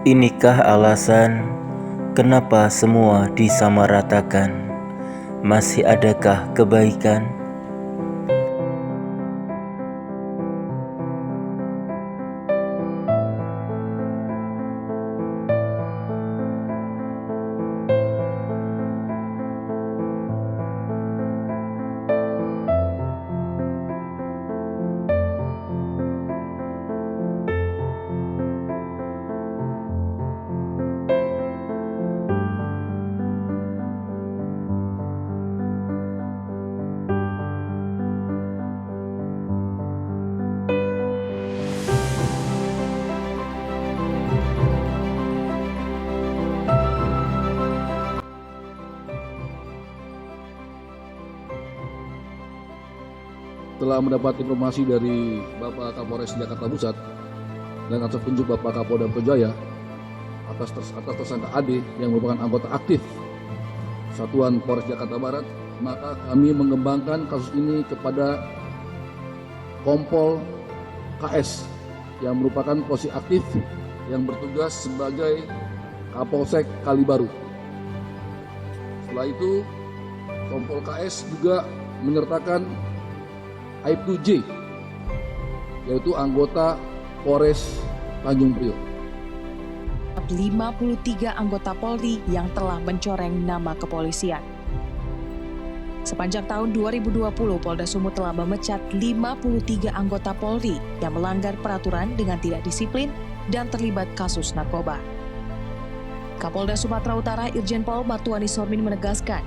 Inikah alasan kenapa semua disamaratakan? Masih adakah kebaikan? Telah mendapat informasi dari Bapak Kapolres Jakarta Pusat dan atas petunjuk Bapak Kapolda Metro Jaya atas tersangka AD yang merupakan anggota aktif Satuan Polres Jakarta Barat, maka kami mengembangkan kasus ini kepada Kompol KS yang merupakan posisi aktif yang bertugas sebagai Kapolsek Kalibaru. Setelah itu Kompol KS juga menyertakan Aibtu J, yaitu anggota Polres Tanjung Priok. 53 anggota Polri yang telah mencoreng nama kepolisian. Sepanjang tahun 2020, Polda Sumut telah memecat 53 anggota Polri yang melanggar peraturan dengan tidak disiplin dan terlibat kasus narkoba. Kapolda Sumatera Utara Irjen Pol Martuani Sormin menegaskan,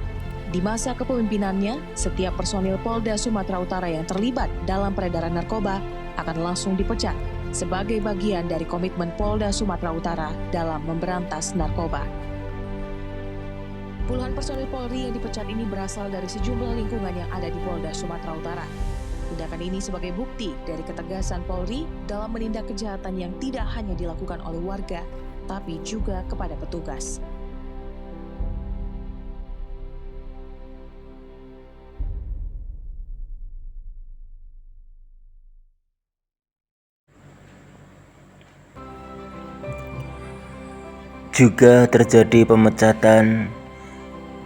di masa kepemimpinannya, setiap personil Polda Sumatera Utara yang terlibat dalam peredaran narkoba akan langsung dipecat sebagai bagian dari komitmen Polda Sumatera Utara dalam memberantas narkoba. Puluhan personil Polri yang dipecat ini berasal dari sejumlah lingkungan yang ada di Polda Sumatera Utara. Tindakan ini sebagai bukti dari ketegasan Polri dalam menindak kejahatan yang tidak hanya dilakukan oleh warga, tapi juga kepada petugas. Juga terjadi pemecatan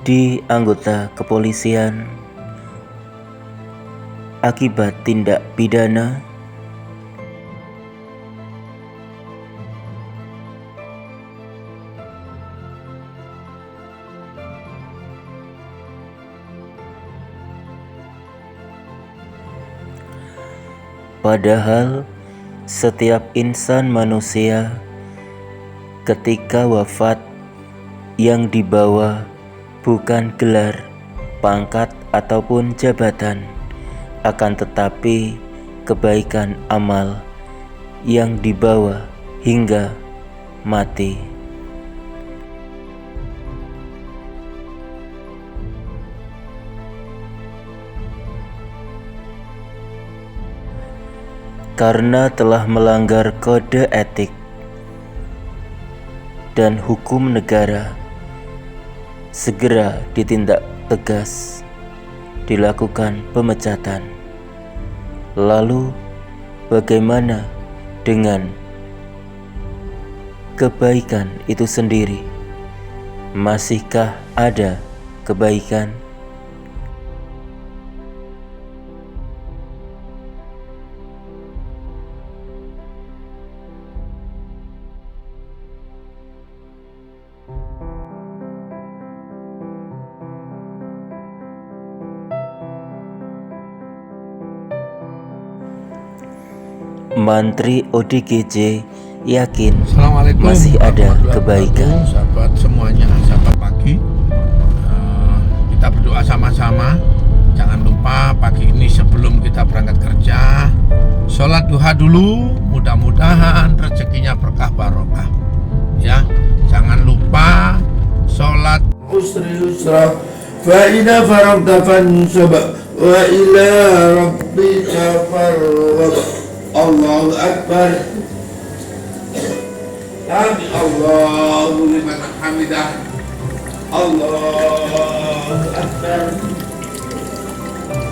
di anggota kepolisian akibat tindak pidana padahal setiap insan manusia ketika wafat yang dibawa bukan gelar, pangkat, ataupun jabatan, akan tetapi kebaikan amal yang dibawa hingga mati. Karena telah melanggar kode etik dan hukum negara, segera ditindak tegas, dilakukan pemecatan. Lalu bagaimana dengan kebaikan itu sendiri? Masihkah ada kebaikan? Mantri ODGJ yakin masih ada kebaikan. Sahabat semuanya, sahabat pagi, kita berdoa sama-sama. Jangan lupa pagi ini sebelum kita berangkat kerja, sholat duha dulu. Mudah-mudahan rezekinya berkah barokah. Ya, jangan lupa sholat usri yusra fa idza faragta fansab wa ila rabbika farghab. Allahu Akbar. Sami Allahu liman hamidah. Allahu Akbar.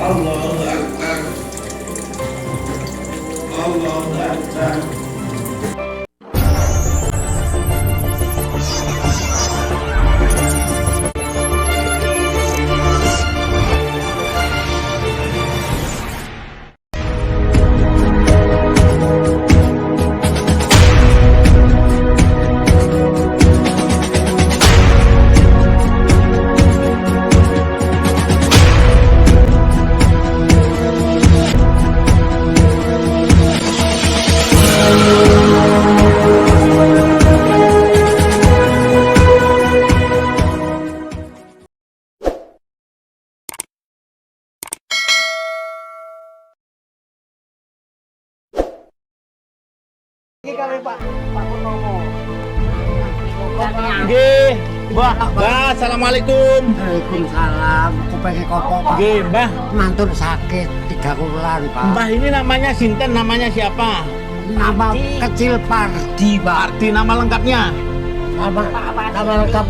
Allahu Akbar. Allahu Akbar. kali Pak Purnomo. Nggih, Mbah. Mbah, assalamualaikum. Waalaikumsalam. Aku pengen kopo Pak. Nggih, Mbah. Mantur sakit 3 bulan Pak. Mbah ini namanya sinten, namanya siapa? Nama kecil Pardi Pak. Wardi, nama lengkapnya. Nama lengkap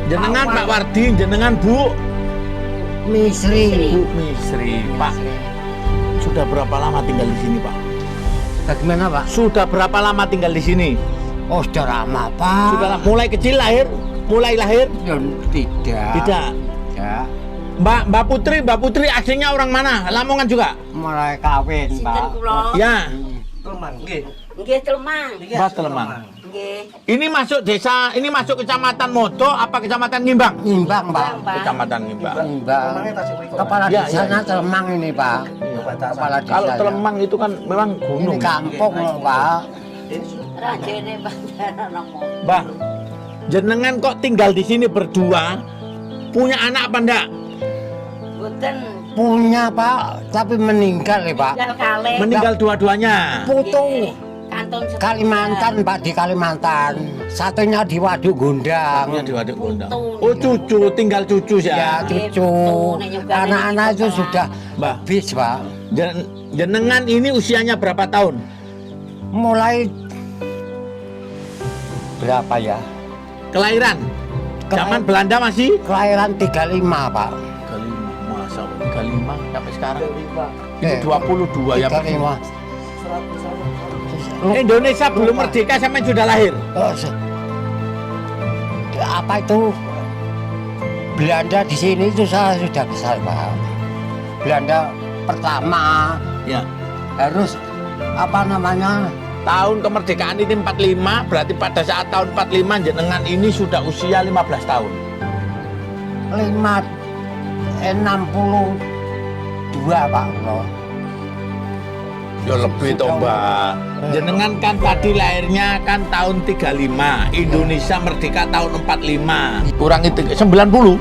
Jenengan Pak Wardi, jenengan Bu Misri. Bu Misri. Pak, sudah berapa lama tinggal di sini, Pak? Bagaimana Pak? Sudah berapa lama tinggal di sini? Oh sudah lama Pak. Sudah lama. Mulai kecil lahir? Mulai lahir? Ya, tidak. Tidak. Ya. Mbak Putri aslinya orang mana? Lamongan juga? Mulai kawin Pak. Ya. Nggih, Telemang. Mbak Telemang. Nggih. Ini masuk desa, ini masuk kecamatan Modo apa kecamatan Ngimbang? Nimbang Pak. Kecamatan Ngimbang. Nimbang. Kepala Ya, desanya Telemang ini Pak. Kepala desa. Kalau Telemang itu kan memang Ini gunung. kampung Pak. Rajane Bandaran Nomo. Mbah, jenengan kok tinggal di sini berdua? Punya anak apa enggak? Boten Punya Pak, tapi meninggal ya Pak. tinggal kalih. Meninggal dua-duanya. Putu Kanton Kalimantan Pak, di Kalimantan. Satunya di Waduk Gondang. Di Waduk Gondang. Oh cucu, tinggal cucu Ya ya. cucu. Anak-anak itu sudah Mbah, habis Pak. jenengan ini usianya berapa tahun? Mulai berapa ya? Kelahiran? Zaman Belanda masih? Kelahiran 35 Pak. 35, masa 35 sampai sekarang? Eh, Itu 22 ya Pak? 35. Indonesia belum merdeka sampai sudah lahir? Oh, apa itu? Belanda di sini itu saya sudah besar Pak. Belanda pertama Ya. harus apa namanya? Tahun kemerdekaan ini 45, berarti pada saat tahun 45 jenengan ini sudah usia 15 tahun. 62 Pak. Ya lebih toh Mbak. Jenengan kan tadi lahirnya kan tahun 35, Indonesia merdeka tahun 45. Kurang itu 90.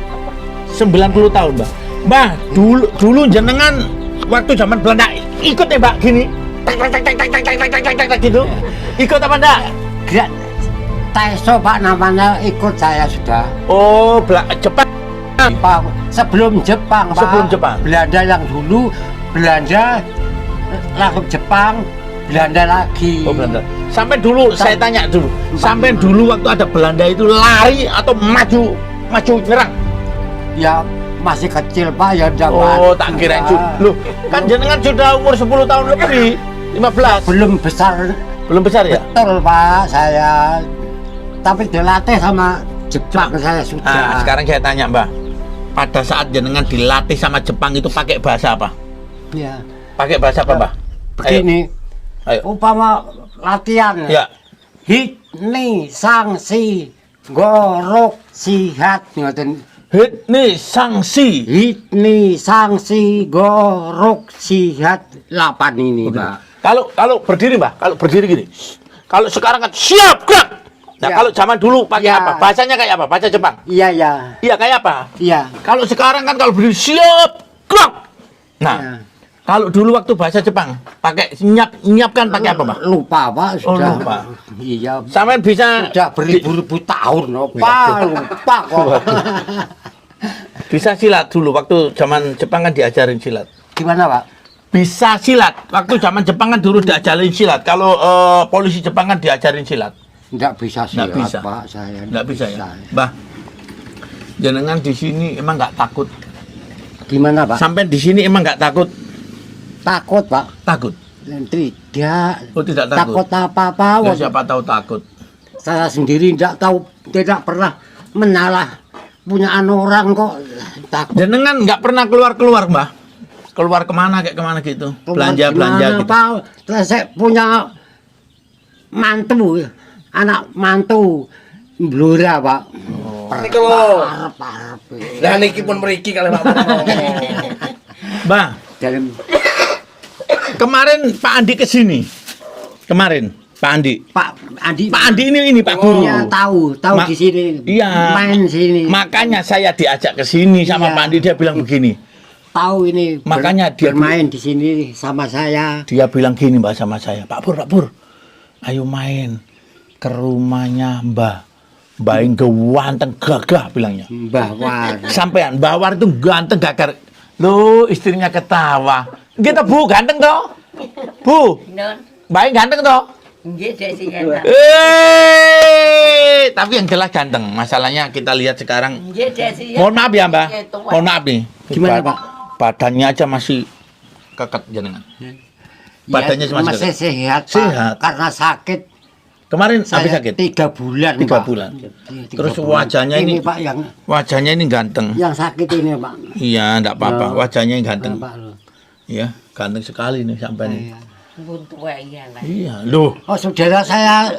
90 tahun, Mbak. Mbak, dulu jenengan waktu zaman Belanda ikut ya, Mbak, gini. Tak gitu. Ikut apa enggak? Gak Teso Pak namanya, ikut saya sudah. Oh, Jepang. Pak, sebelum Jepang Pak. Sebelum Jepang. Belanda yang dulu, Belanda langsung Jepang, Belanda lagi. Oh, Belanda. Sampai dulu saya tanya dulu. Sampai dulu waktu ada Belanda itu lari atau maju nyerang? Ya masih kecil Pak, ya udah Oh, tak kirain loh, kan jenengan sudah umur 10 tahun lebih, 15. belum besar. Belum besar ya? Betul Pak, saya tapi dilatih sama Jepang saya sudah. Nah, sekarang saya tanya Mbak, pada saat jenengan dilatih sama Jepang itu pakai bahasa apa? Ya. Pakai bahasa apa Mbak? Begini, Ayo. umpama latihan. Ya. Hit ni sanksi gorok sihat ngoten. Hit nih sanksi. Hit ni sanksi gorok sihat 8 ini Pak. Kalau berdiri Mbak, kalau berdiri gini. Kalau sekarang kan siap gerak. Nah, Ya. kalau zaman dulu pakai Ya. apa? Bahasanya kayak apa? Bahasa Jepang. Iya ya, Iya, kayak apa? iya. Kalau sekarang kan kalau berdiri siap gerak. Nah, Ya. kalau dulu waktu bahasa Jepang pakai nyiapkan pakai apa, Mbak? Lupa Pak sudah. Oh, lupa. Iya. Sampai bisa Sudah beribu-ribu tahun lupa kok. bisa silat dulu waktu zaman Jepang kan diajarin silat. Gimana Pak? Bisa silat. Waktu zaman Jepang kan dulu diajarin silat. Kalau polisi Jepang kan diajarin silat. Enggak bisa silat Nggak bisa. Pak saya. Nggak bisa ya. Mbah, jenengan di sini emang nggak takut? Gimana Pak? Sampai di sini emang nggak takut? Takut Pak. Takut. Tidak. Oh, tidak takut. Takut apa-apa. Ya, siapa tahu takut. Saya sendiri tidak pernah menalah punya orang kok takut. Jenengan nggak pernah keluar Mbah? Keluar kemana kayak kemana gitu? Belanja gitu. Pak, saya punya mantu, anak mantu Blora Pak. Niki lho. Parep. Lah niki pun mriki kalih Pak. Mbah, Dalam kemarin Pak Andi kesini. Kemarin Pak Andi. Pak Andi. Pak Andi ini Pak Guru. Ya, tahu di sini. Iya. Main sini. Makanya saya diajak ke sini sama Iya. Pak Andi, dia bilang begini. Tahu ini. Makanya dia bermain di sini sama saya. Dia bilang gini Mbak sama saya, Pak Pur, ayo main ke rumahnya Mbah yang ganteng gagah bilangnya. Mbah War. Sampean Mbah War itu ganteng gagah. Loh, istrinya ketawa. Kita Bu ganteng toh? Bu, Nun, Mbah yang ganteng toh? nggih dek sing enak. Tapi yang jelas ganteng. Masalahnya kita lihat sekarang. Nggih dek sing. Mohon maaf ya Mbah. Mohon maaf nih. Gimana, Pak? Badannya aja masih keket jenengan. Badannya Ya, masih masih keket. sehat, Pak. Sehat. Karena sakit. Kemarin habis Saya sakit. 3 bulan, 3 Pak. bulan. Iya, 3 Terus bulan. wajahnya ini Pak wajahnya ini ganteng. yang sakit ini, Pak. Iya, enggak apa-apa. Ya. Wajahnya yang ganteng. Pak, loh. Iya, ganteng sekali nih sampai nih. Iya. Buntu wae ya lah. Iya, loh, Oh, saudara saya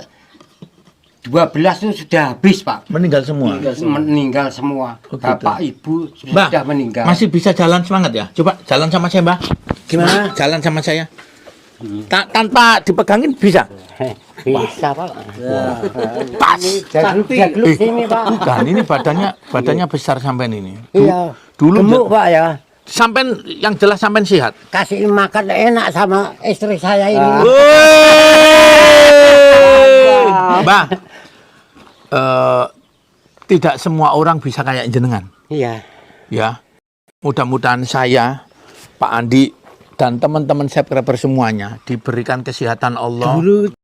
12 itu sudah habis, Pak. meninggal semua. Meninggal semua. Oh, gitu. Bapak, Ibu Mbak, sudah meninggal. masih bisa jalan semangat ya? Coba jalan sama saya, Mbak. Gimana? Jalan sama saya. Tanpa dipegangin bisa? Bisa, Pak. Pas. Jagluk sini, Pak. Bukan, ini badannya besar sampean ini. Iya. Dulu Gemuk, Pak ya. sampean yang jelas sampean sehat. Kasih makan enak sama istri saya ini. Mbak, tidak semua orang bisa kayak jenengan. Iya. Ya, mudah-mudahan saya, Pak Andi, dan teman-teman subscriber semuanya diberikan kesehatan Allah.